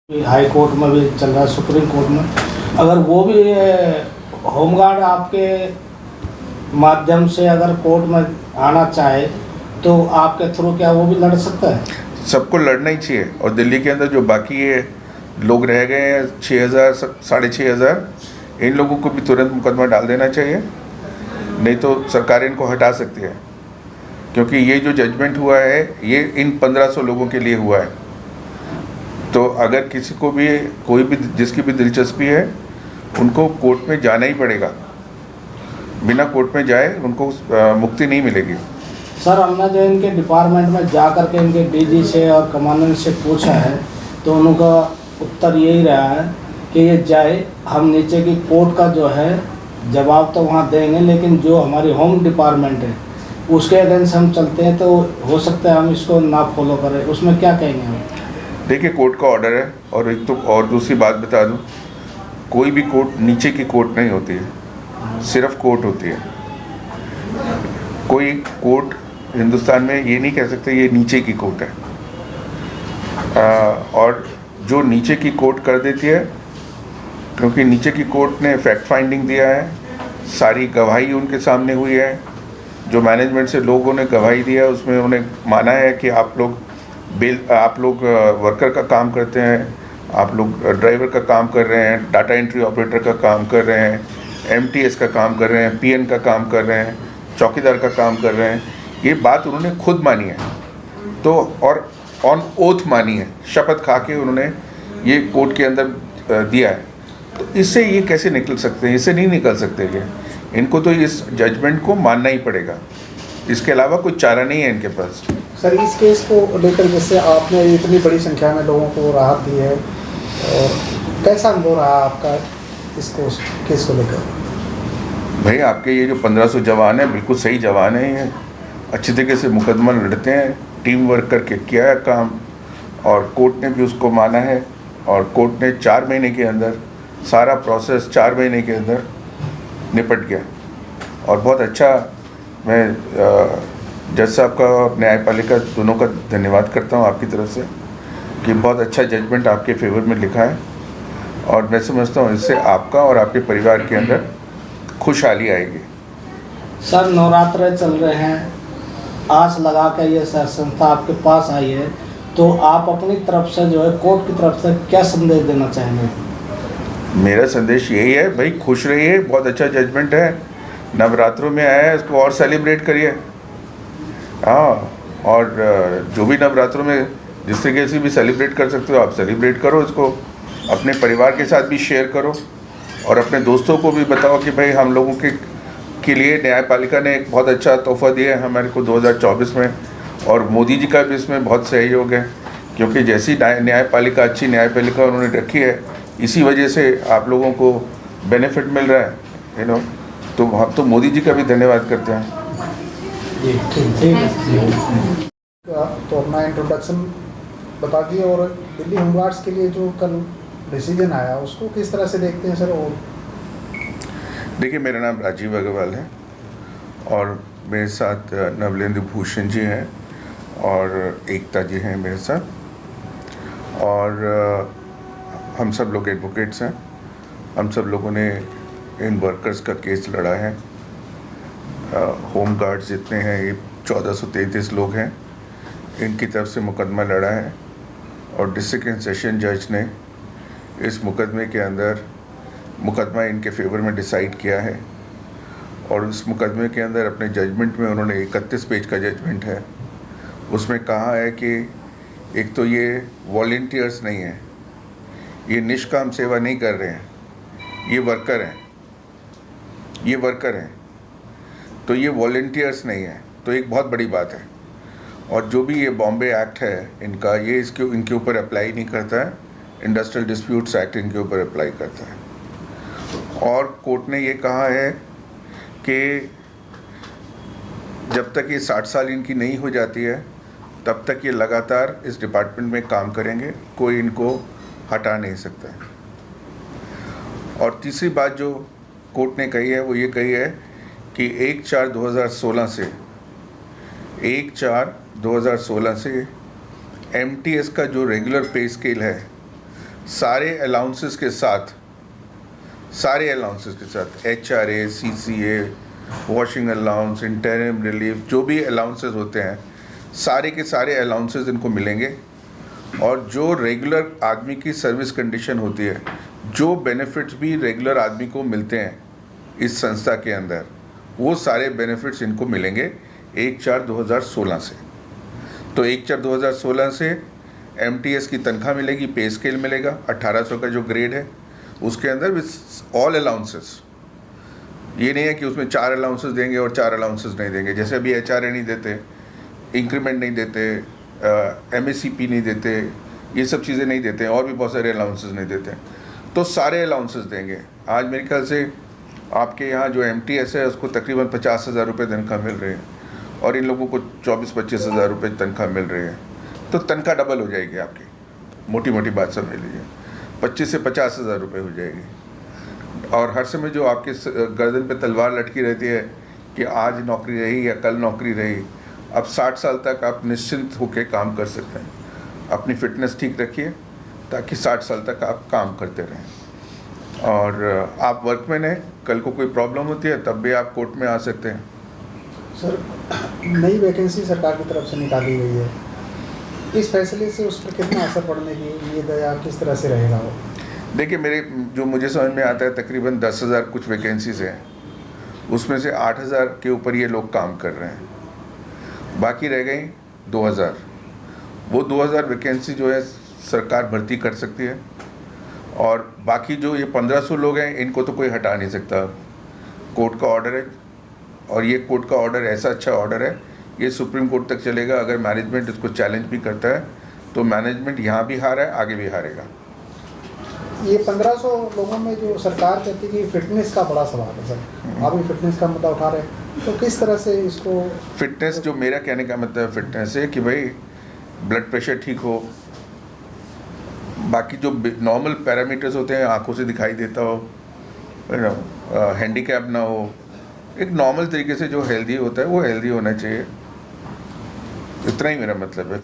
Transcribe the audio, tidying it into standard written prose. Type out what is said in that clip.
High court में भी चल रहा है, सुप्रीम कोर्ट में। अगर वो भी होमगार्ड आपके माध्यम से अगर कोर्ट में आना चाहे तो आपके थ्रू क्या वो भी लड़ सकता है? सबको लड़ना ही चाहिए। और दिल्ली के अंदर जो बाकी ये लोग रह गए हैं 6,000 6,500, इन लोगों को भी तुरंत मुकदमा डाल देना चाहिए, नहीं तो सरकार इनको हटा सकती है। क्योंकि ये जो जजमेंट हुआ है ये इन 1,500 लोगों के लिए हुआ है। तो अगर किसी को भी कोई भी जिसकी भी दिलचस्पी है उनको कोर्ट में जाना ही पड़ेगा। बिना कोर्ट में जाए उनको मुक्ति नहीं मिलेगी। सर, हमने जो इनके डिपार्टमेंट में जा कर के इनके डीजी से और कमांडेंट से पूछा है तो उनका उत्तर यही रहा है कि ये जाए, हम नीचे की कोर्ट का जो है जवाब तो वहाँ देंगे, लेकिन जो हमारी होम डिपार्टमेंट है उसके अगेंस्ट हम चलते हैं तो हो सकता है हम इसको ना फॉलो करें। उसमें क्या कहेंगे हम? देखिए, कोर्ट का ऑर्डर है। और एक तो और दूसरी बात बता दूं, कोई भी कोर्ट नीचे की कोर्ट नहीं होती है, सिर्फ कोर्ट होती है। कोई कोर्ट हिंदुस्तान में ये नहीं कह सकते ये नीचे की कोर्ट है। और जो नीचे की कोर्ट कर देती है, क्योंकि नीचे की कोर्ट ने फैक्ट फाइंडिंग दिया है, सारी गवाही उनके सामने हुई है, जो मैनेजमेंट से लोगों ने गवाही दिया है उसमें उन्हें माना है कि आप लोग वर्कर का काम करते हैं, आप लोग ड्राइवर का काम कर रहे हैं, डाटा एंट्री ऑपरेटर का काम कर रहे हैं, एमटीएस का काम कर रहे हैं, पीएन का काम कर रहे हैं, चौकीदार का काम कर रहे हैं। ये बात उन्होंने खुद मानी है, तो और ऑन ओथ मानी है, शपथ खा के उन्होंने ये कोर्ट के अंदर दिया है। तो इससे ये कैसे निकल सकते हैं? इससे नहीं निकल सकते ये। इनको तो इस जजमेंट को मानना ही पड़ेगा, इसके अलावा कोई चारा नहीं है इनके पास। सर, इस केस को लेकर जैसे आपने इतनी बड़ी संख्या में लोगों को राहत दी है, और कैसा अनुभव रहा आपका इसको केस को लेकर? भाई, आपके ये जो 1,500 जवान हैं बिल्कुल सही जवान हैं, ये अच्छी तरीके से मुकदमा लड़ते हैं, टीम वर्क करके किया है काम, और कोर्ट ने भी उसको माना है। और कोर्ट ने 4 महीने के अंदर सारा प्रोसेस 4 महीने के अंदर निपट गया। और बहुत अच्छा, मैं जज साहब का और न्यायपालिका दोनों का धन्यवाद करता हूँ आपकी तरफ से कि बहुत अच्छा जजमेंट आपके फेवर में लिखा है। और मैं समझता हूँ इससे आपका और आपके परिवार के अंदर खुशहाली आएगी। सर, नवरात्र चल रहे हैं, आस लगा कर ये संस्था आपके पास आई है, तो आप अपनी तरफ से जो है कोर्ट की तरफ से क्या संदेश देना चाहेंगे? मेरा संदेश यही है, भाई खुश रहिए, बहुत अच्छा जजमेंट है, नवरात्रों में आया है, इसको और सेलिब्रेट करिए। हाँ, और जो भी नवरात्रों में जिस तरीके से भी सेलिब्रेट कर सकते हो आप सेलिब्रेट करो, इसको अपने परिवार के साथ भी शेयर करो, और अपने दोस्तों को भी बताओ कि भाई हम लोगों के लिए न्यायपालिका ने एक बहुत अच्छा तोहफा दिया है हमारे को 2024 में। और मोदी जी का भी इसमें बहुत सहयोग है, क्योंकि जैसी न्यायपालिका अच्छी न्यायपालिका उन्होंने रखी है, इसी वजह से आप लोगों को बेनिफिट मिल रहा है, तो हम तो मोदी जी का भी धन्यवाद करते हैं। जी, ठीक है। तो अपना इंट्रोडक्शन बता दिए, और दिल्ली होमगार्ड्स के लिए जो कल डिसीजन आया उसको किस तरह से देखते हैं सर? और देखिए, मेरा नाम राजीव अग्रवाल है और मेरे साथ नवलेंद्र भूषण जी हैं और एकता जी हैं मेरे साथ, और हम सब लोग एडवोकेट्स हैं। हम सब लोगों ने इन वर्कर्स का केस लड़ा है। होम गार्ड्स जितने हैं ये 1433 लोग हैं, इनकी तरफ से मुकदमा लड़ा है, और डिस्ट्रिक्ट एंड सेशन जज ने इस मुकदमे के अंदर मुकदमा इनके फेवर में डिसाइड किया है। और उस मुकदमे के अंदर अपने जजमेंट में उन्होंने 31 पेज का जजमेंट है, उसमें कहा है कि एक तो ये वॉलंटियर्स नहीं है, ये निष्काम सेवा नहीं कर रहे हैं, ये वर्कर हैं, ये वर्कर हैं, तो ये वॉलंटियर्स नहीं है, तो एक बहुत बड़ी बात है। और जो भी ये बॉम्बे एक्ट है इनका, ये इनके ऊपर अप्लाई नहीं करता है, इंडस्ट्रियल डिस्प्यूट्स एक्ट इनके ऊपर अप्लाई करता है। और कोर्ट ने ये कहा है कि जब तक ये 60 साल इनकी नहीं हो जाती है तब तक ये लगातार इस डिपार्टमेंट में काम करेंगे, कोई इनको हटा नहीं सकता है। और तीसरी बात जो कोर्ट ने कही है वो ये कही है कि 1/4/2016 से एमटीएस का जो रेगुलर पे स्केल है सारे अलाउंसेस के साथ HRA, CCA, washing allowance, interim relief, जो भी अलाउंसेस होते हैं सारे के सारे अलाउंसेस इनको मिलेंगे। और जो रेगुलर आदमी की सर्विस कंडीशन होती है, जो बेनिफिट्स भी रेगुलर आदमी को मिलते हैं इस संस्था के अंदर, वो सारे बेनिफिट्स इनको मिलेंगे 1/4/2016 से। तो 1/4/2016 से MTS की तनख्वाह मिलेगी, पे स्केल मिलेगा 1800 का जो ग्रेड है उसके अंदर विथ ऑल अलाउंसेस। ये नहीं है कि उसमें 4 अलाउंसेस देंगे और 4 अलाउंसेस नहीं देंगे, जैसे अभी HRA नहीं देते, इंक्रीमेंट नहीं देते, MACP नहीं देते, ये सब चीज़ें नहीं देते हैं, और भी बहुत सारे अलाउंसेस नहीं देते, तो सारे अलाउंसेस देंगे। आज मेरे ख्याल से आपके यहाँ जो MTS है उसको तकरीबन 50,000 रुपये तनख्वाह मिल रही है और इन लोगों को 24-25 हज़ार रुपये तनख्वाह मिल रही है, तो तनख्वाह डबल हो जाएगी आपकी। मोटी मोटी बात समझ लीजिए, 25 से 50,000 रुपये हो जाएगी। और हर समय जो आपके गर्दन पे तलवार लटकी रहती है कि आज नौकरी रही या कल नौकरी रही, अब 60 साल तक आप निश्चिंत होकर काम कर सकते हैं। अपनी फिटनेस ठीक रखिए ताकि 60 साल तक आप काम करते रहें। और आप वर्कमैन हैं, कल को कोई प्रॉब्लम होती है तब भी आप कोर्ट में आ सकते हैं। सर, नई वैकेंसी सरकार की तरफ से निकाली गई है, इस फैसले से उस पर कितना असर पड़ने की उम्मीद है या किस तरह से रहेगा वो? देखिए, जो मुझे समझ में आता है तकरीबन 10,000 कुछ वैकेंसीज हैं, उसमें से 8,000 के ऊपर ये लोग काम कर रहे हैं, बाकी रह गई 2,000। वो 2,000 वैकेंसी जो है सरकार भर्ती कर सकती है, और बाकी जो ये 1,500 लोग हैं इनको तो कोई हटा नहीं सकता। कोर्ट का ऑर्डर है, और ये कोर्ट का ऑर्डर ऐसा अच्छा ऑर्डर है, ये सुप्रीम कोर्ट तक चलेगा। अगर मैनेजमेंट इसको चैलेंज भी करता है तो मैनेजमेंट यहाँ भी हारा है, आगे भी हारेगा। ये 1,500 लोगों में जो सरकार कहती है कि फिटनेस का बड़ा सवाल है सर, आप भी फिटनेस का मुद्दा उठा रहे हैं, तो किस तरह से इसको? फिटनेस, जो मेरा कहने का मतलब फिटनेस है कि भाई ब्लड प्रेशर ठीक हो, बाकी जो नॉर्मल पैरामीटर्स होते हैं, आंखों से दिखाई देता हो, हैंडीकैप ना हो, एक नॉर्मल तरीके से जो हेल्दी होता है वो हेल्दी होना चाहिए। इतना ही मेरा मतलब है।